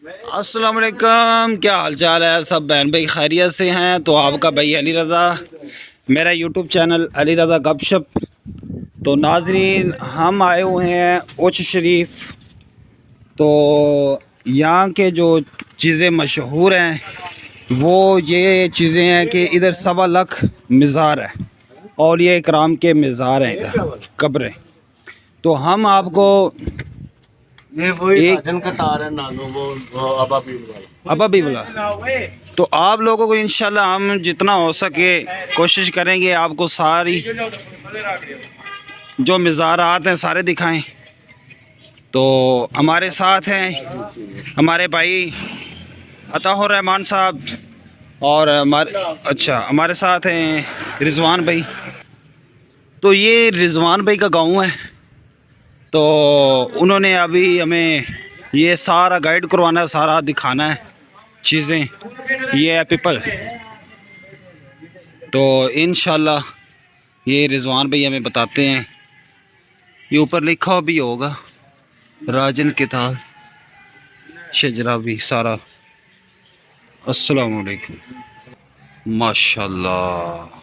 अस्सलाम वालेकुम, क्या हाल चाल है? सब बहन भाई खैरियत से हैं? तो आपका भाई अली रज़ा, मेरा यूट्यूब चैनल अली रज़ा गपशप। तो नाजरीन, हम आए हुए हैं उच शरीफ। तो यहाँ के जो चीज़ें मशहूर हैं वो ये चीज़ें हैं कि इधर 1.25 लाख मज़ार है और ये इकराम के मज़ार हैं, इधर कब्रें। तो हम आपको ये वही एक का तार है नानो वो अभी बोला। तो आप लोगों को इंशाल्लाह हम जितना हो सके कोशिश करेंगे आपको सारी जो मज़ारात हैं सारे दिखाएं। तो हमारे साथ हैं हमारे भाई अताहुर रहमान साहब और हमारे साथ हैं रिजवान भाई। तो ये रिजवान भाई का गांव है। तो उन्होंने अभी हमें ये सारा गाइड करवाना है, सारा दिखाना है चीज़ें। ये है पीपल। तो इंशाल्लाह ये रिजवान भाई हमें बताते हैं। ये ऊपर लिखा भी होगा राजन किताब शजरा भी सारा। अस्सलाम वालेकुम माशाल्लाह।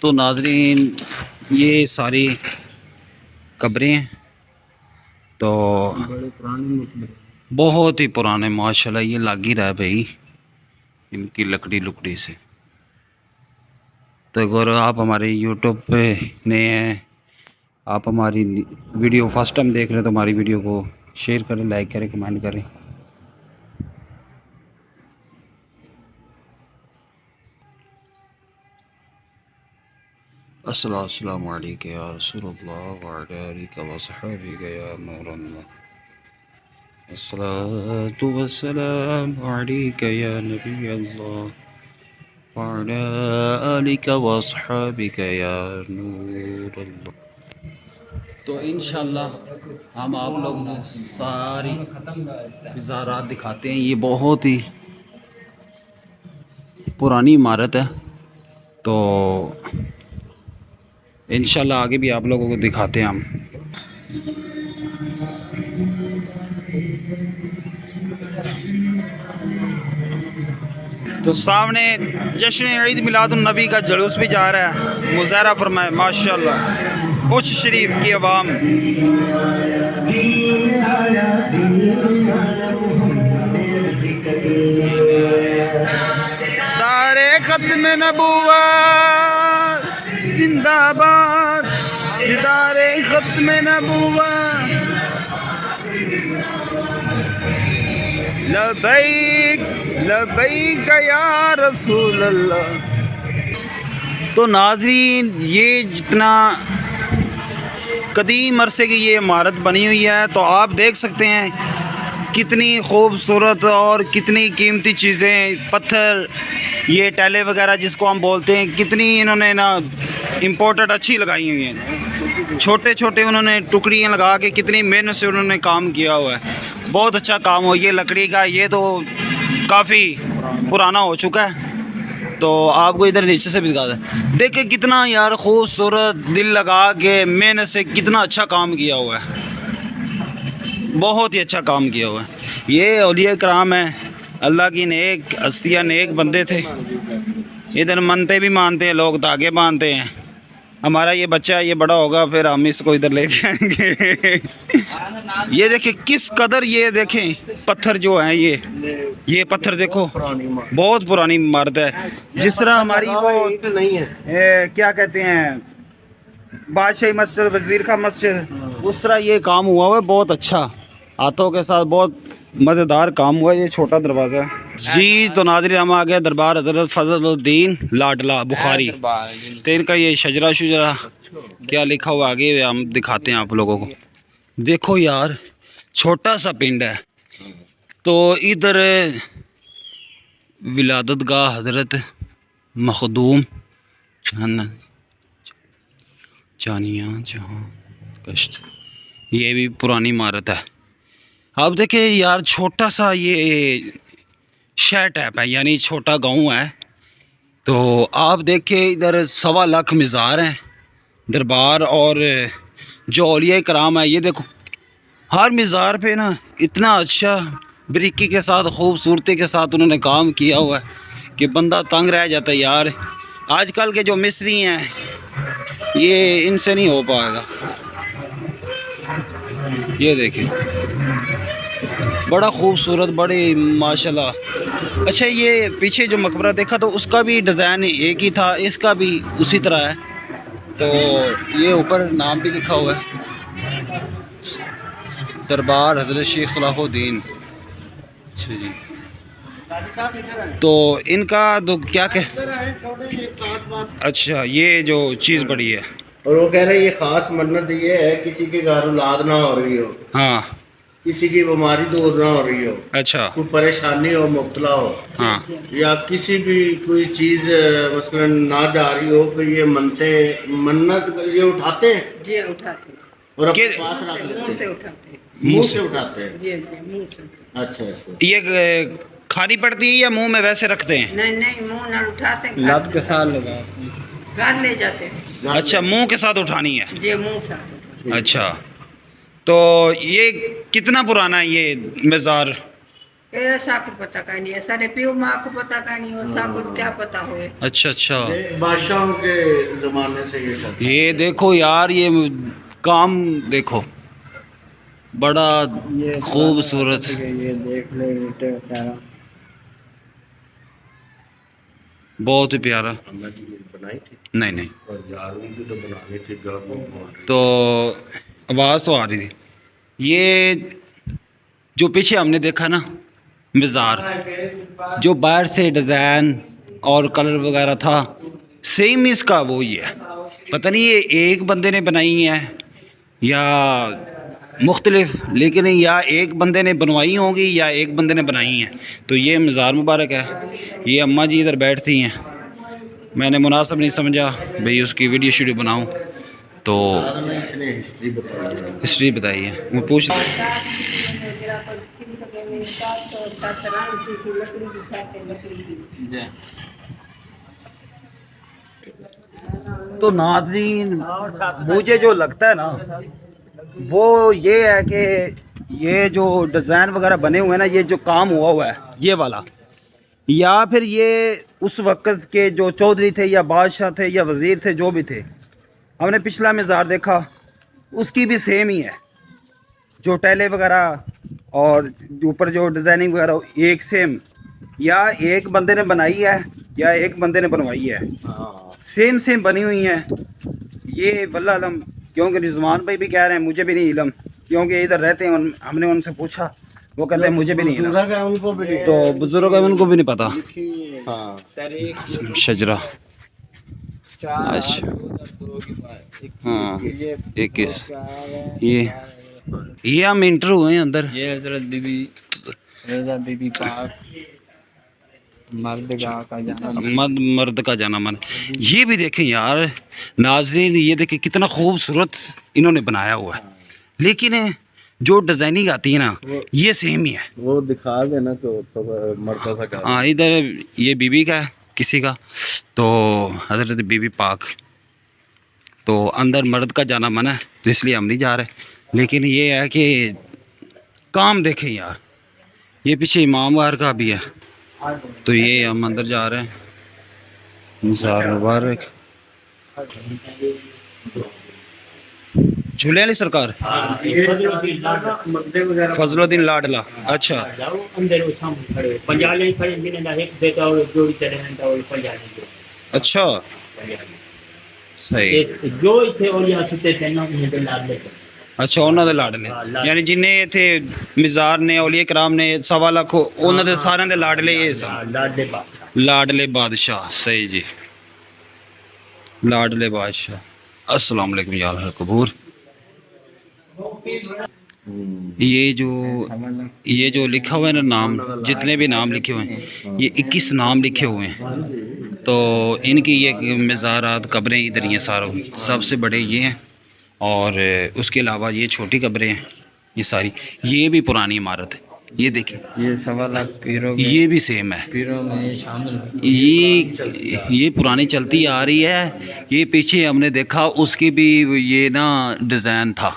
तो नाजरीन, ये सारी कब्रें हैं। तो बहुत ही पुराने माशाल्लाह, ये लग ही रहा है भाई इनकी लकड़ी लुकड़ी से। तो अगर आप हमारे यूट्यूब पे नए हैं, आप हमारी वीडियो फर्स्ट टाइम देख रहे हैं, तो हमारी वीडियो को शेयर करें, लाइक करें, कमेंट करें। अस्सलाम वालेकुम या रसूलुल्लाह व अलैका व सहाबिका या नूरल्लाह। अस्सलातु वस्सलाम अलैका या नबी अल्लाह व अला आलिका व सहाबिका या नूर अल्लाह। तो इंशाल्लाह हम आप लोगों को सारी मज़ारात दिखाते हैं। ये बहुत ही पुरानी इमारत है। तो इंशाल्लाह आगे भी आप लोगों को दिखाते हैं हम। तो सामने जश्न ईद मिलादुन नबी का जुलूस भी जा रहा है। मुज़ाहरा फरमाए माशाल्लाह उच शरीफ की आवाम। दारे ख़त्म नबूवत जिंदाबाद, दारे ख़त्म नबूवत लबैक लबैक या रसूल अल्लाह। तो नाज़रीन, ये जितना कदीम अरसे की ये इमारत बनी हुई है, तो आप देख सकते हैं कितनी खूबसूरत और कितनी कीमती चीज़ें, पत्थर, ये टैले वगैरह जिसको हम बोलते हैं, कितनी इन्होंने ना इम्पोर्टेड अच्छी लगाई हुई हैं। छोटे छोटे उन्होंने टुकड़ियाँ लगा के कितनी मेहनत से उन्होंने काम किया हुआ है। बहुत अच्छा काम हो। ये लकड़ी का ये तो काफ़ी पुराना हो चुका है। तो आपको इधर नीचे से भी दिखा दें, देखिए कितना यार खूबसूरत, दिल लगा के मेहनत से कितना अच्छा काम किया हुआ है। बहुत ही अच्छा काम किया हुआ है। ये औलिया कराम है, अल्लाह की नेक हस्तियाँ, नेक बंदे थे। इधर मनते भी मानते हैं लोग, धागे बांधते हैं। हमारा ये बच्चा ये बड़ा होगा फिर हम इसको इधर लेके आएंगे। ये देखें किस कदर, ये देखें पत्थर जो हैं, ये पत्थर देखो, बहुत पुरानी इमारत है। जिस तरह हमारी वो नहीं है क्या कहते हैं बादशाही मस्जिद, वजीर का मस्जिद, उस तरह ये काम हुआ हुआ है। बहुत अच्छा हाथों के साथ बहुत मज़ेदार काम हुआ है। ये छोटा दरवाज़ा है जी। तो नाज़रीन, हम आ गए दरबार हज़रत फजलुद्दीन लाडला बुखारी। तो इनका ये शजरा शुजरा क्या लिखा हुआ आगे हम दिखाते हैं आप लोगों को। देखो यार, छोटा सा पिंड है। तो इधर विलादत गाह हज़रत मखदूम चानिया जहाँ कश्त, ये भी पुरानी इमारत है। अब देखिए यार, छोटा सा ये शहर टाइप है, यानी छोटा गांव है। तो आप देखिए इधर 1.25 लाख मज़ार हैं, दरबार और जो औलिया कराम है। ये देखो हर मज़ार पे ना इतना अच्छा बारीकी के साथ खूबसूरती के साथ उन्होंने काम किया हुआ है कि बंदा तंग रह जाता है यार। आजकल के जो मिस्त्री हैं ये इनसे नहीं हो पाएगा। ये देखें बड़ा खूबसूरत, बड़े माशाल्लाह। अच्छा ये पीछे जो मकबरा देखा तो उसका भी डिज़ाइन एक ही था, इसका भी उसी तरह है। तो ये ऊपर नाम भी लिखा हुआ है, दरबार हज़रत शेख सलाहुद्दीन। अच्छा जी, तो इनका तो क्या अच्छा ये जो चीज़ बड़ी है और वो कह रहे हैं ये खास मन्नत ये है किसी के घर औलाद ना हो रही हो, हाँ, किसी की बीमारी दूर ना हो रही हो, अच्छा, कोई परेशानी हो, मुब्तला हो, हाँ, या किसी भी कोई चीज़ मसलन ना जा रही हो, तो ये मन्नत ये उठाते हैं जी उठाते हैं। और अपने के- पास रख मुंह लेते से हैं। उठाते हैं। मुंह से उठाते हैं। जी जी मुंह से। अच्छा अच्छा। ये खानी पड़ती है या मुंह में वैसे रखते हैं? नहीं नहीं मुंह ना उठाते हैं, लब के साथ लगा घर ले जाते हैं। अच्छा, मुंह के साथ उठानी है। जी मुंह से। अच्छा, तो ये कितना पुराना है ये मज़ार? ऐसा को पता का नहीं है, सारे प्यो माँ को पता का नहीं हो, साको क्या पता हो। अच्छा अच्छा, ये बादशाहों के ज़माने से ये सब। ये देखो यार, ये काम देखो बड़ा खूबसूरत। ये देख ले बेटे सारा बहुत ही प्यारा। अम्मा जी ये बनाई थी नहीं नहीं, और यार उनकी तो बनानी थी, गवर्नमेंट बोल रही तो आवाज़ तो आ रही थी। ये जो पीछे हमने देखा ना मज़ार, जो बाहर से डिज़ाइन और कलर वगैरह था सेम इसका वो ही है। पता नहीं ये एक बंदे ने बनाई है या मुख्तलिफ, लेकिन या एक बंदे ने बनवाई होंगी या एक बंदे ने बनाई हैं। तो ये मज़ार मुबारक है। ये अम्मा जी इधर बैठती हैं, मैंने मुनासिब नहीं समझा भाई उसकी वीडियो शीडियो बनाऊं, तो है। इसने हिस्ट्री बताई। हिस्ट्री बताई है, मैं पूछ तो नाज़रीन, मुझे जो लगता है ना वो ये है कि ये जो डिज़ाइन वगैरह बने हुए हैं ना, ये जो काम हुआ है ये वाला, या फिर ये उस वक्त के जो चौधरी थे या बादशाह थे या वज़ीर थे जो भी थे, हमने पिछला मज़ार देखा उसकी भी सेम ही है, जो टैले वगैरह और ऊपर जो डिज़ाइनिंग वगैरह एक सेम, या एक बंदे ने बनाई है या एक बंदे ने बनवाई है, सेम सेम बनी हुई हैं। ये वल्लाह अलम, क्योंकि रिजवान भाई भी कह रहे हैं मुझे भी नहीं इलम, क्योंकि इधर रहते हैं। हमने उनसे पूछा, वो कहते हैं मुझे भी नहीं इलम, उनको भी नहीं। तो बुजुर्ग है उनको भी नहीं पता। हाँ शजरा, 4 अच्छा, 2002 के बाद हाँ, ये 21, ये हम इंटर हुए हैं अंदर। ये हजरत बीबी रज़ा बीबी पाक मर्दगाह का जाना मर्द का जाना मन। ये भी देखें यार नाज़रीन, ये देखें कितना खूबसूरत इन्होंने बनाया हुआ है, लेकिन जो डिज़ाइनिंग आती है ना ये सेम ही है। वो दिखा देना तो मर्दा का जाना। हाँ, इधर ये बीबी का है किसी का, तो हज़रत बीबी पाक, तो अंदर मर्द का जाना मना है, तो इसलिए हम नहीं जा रहे। लेकिन ये है कि काम देखें यार, ये पीछे इमाम वार का भी है, तो ये हम अंदर जा रहे हैं। मज़ार मुबारक, झूले वाली सरकार, फजलुद्दीन लाडला। अच्छा, जाओ अंदर वो सामने खड़े पंजाली खड़े जिन्हें ना एक बेटा और जोड़ी चले हैं और पंजाली अच्छा, सही। एक जो थे और यहाँ सुते थे ना उन्हें तो लाद लेते। अच्छा, ਉਹਨਾਂ ਦੇ ਲਾਡਲੇ, ਯਾਨੀ ਜਿੰਨੇ ਇੱਥੇ ਮਜ਼ਾਰ ਨੇ ਔਲੀਆ ਕਰਾਮ ਨੇ 1.25 ਲੱਖ, ਉਹਨਾਂ ਦੇ ਸਾਰਿਆਂ ਦੇ ਲਾਡਲੇ ਇਹ ਸਨ। लाडले बादशाह लाडले बादशाह, सही जी, लाडले बादशाह। अस्सलाम वालेकुम यार कबूर। ये जो लिखा हुआ है ना नाम, जितने भी नाम लिखे हुए हैं ये 21 नाम लिखे हुए हैं। तो इनकी ये मज़ारात कब्रें इधर ही हैं सारों की, सबसे बड़े ये हैं, और उसके अलावा ये छोटी कब्रें हैं ये सारी। ये भी पुरानी इमारत है, ये देखिए, ये 1.25 लाख पीरों में, ये भी सेम है, पीरों में शामिल ये पुरानी चलती आ रही है। ये पीछे हमने देखा उसकी भी ये ना डिज़ाइन था,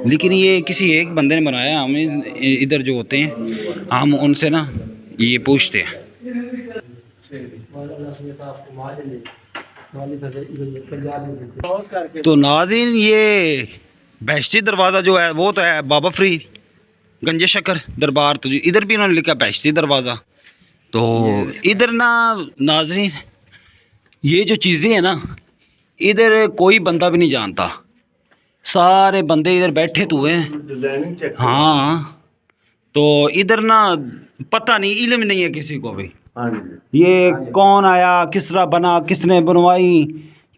लेकिन ये किसी एक बंदे ने बनाया। हम इधर जो होते हैं हम उनसे ना ये पूछते हैं। तो नाज़रीन ये बहश्ती दरवाज़ा जो है वो तो है बाबा फरीद गंजे शक्कर दरबार, तो इधर भी उन्होंने लिखा बहश्ती दरवाज़ा। तो इधर ना नाज़रीन ये जो चीज़ें हैं ना इधर कोई बंदा भी नहीं जानता, सारे बंदे इधर बैठे तो हुए हैं। हाँ तो इधर ना पता नहीं, इल्म नहीं है किसी को भी। हाँ जी। ये कौन आया, किस तरह बना, किसने बनवाई,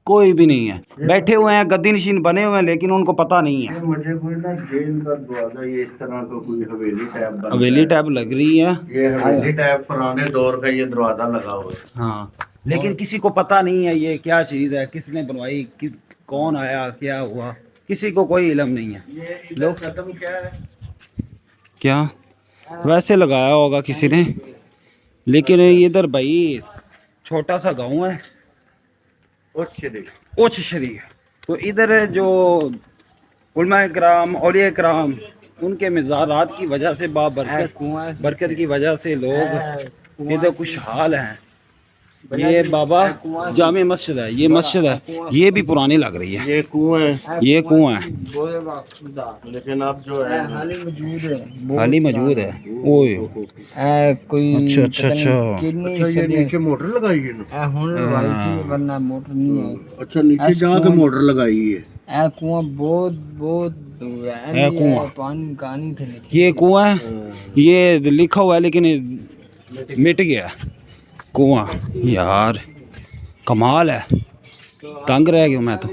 कोई भी नहीं है। बैठे हुए हैं, गद्दी नशीन बने हुए हैं, लेकिन उनको पता नहीं है। मुझे कोई ना जेल का दरवाजा ये इस तरह का कोई हवेली टाइप हवेली टाइप लग रही है। ये हवेली टाइप पुराने दौर का ये दरवाजा लगा हुआ है। हाँ लेकिन किसी को पता नहीं है ये क्या चीज़ है, किसने बनवाई, कौन आया, क्या हुआ, किसी को कोई इल्म नहीं है। ये लोग कदम क्या है? क्या वैसे लगाया होगा किसी ने, लेकिन इधर भाई छोटा सा गांव है उच्च शरीफ। तो इधर जो उलमा कराम औलिया कराम उनके मज़ारात की वजह से बरकत की वजह से लोग इधर खुशहाल हैं। ये बाबा जामे मस्जिद है, ये मस्जिद है, ये भी पुरानी लग रही है। ये कुआं है, ये कुआं है लेकिन अब जो है हाली मौजूद है। ओए कोई अच्छा अच्छा अच्छा अच्छा ये नीचे मोटर लगाई है ना? वरना मोटर नहीं है। अच्छा नीचे जाके मोटर लगाई है। कुआं बहुत बहुत दूर है। है कुआं, पानी कहानी थे। ये कुआं है, ये लिखा हुआ है लेकिन मिट गया कुआं। यार कमाल है, तंग रह गया मैं तो।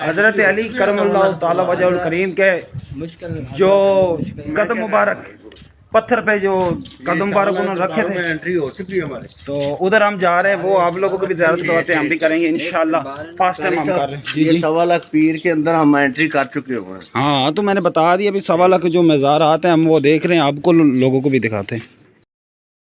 हजरत अली करमल्लाहु ताला वजहुल करीम के जो कदम मुबारक पत्थर पे जो कदम मुबारक उन्होंने रखे थे, एंट्री हो चुकी है हमारी। तो उधर हम जा रहे हैं। वो आप लोगों को भी ज़ियारत करवाते हैं, हम भी करेंगे इंशाल्लाह। फर्स्ट टाइम हम कर रहे हैं। जी ये जी 1.25 लाख पीर के अंदर हम एंट्री कर चुके हुए हैं। हाँ तो मैंने बता दिया अभी 1.25 लाख जो मज़ारात हैं हम वो देख रहे हैं, आपको लोगों को भी दिखाते हैं।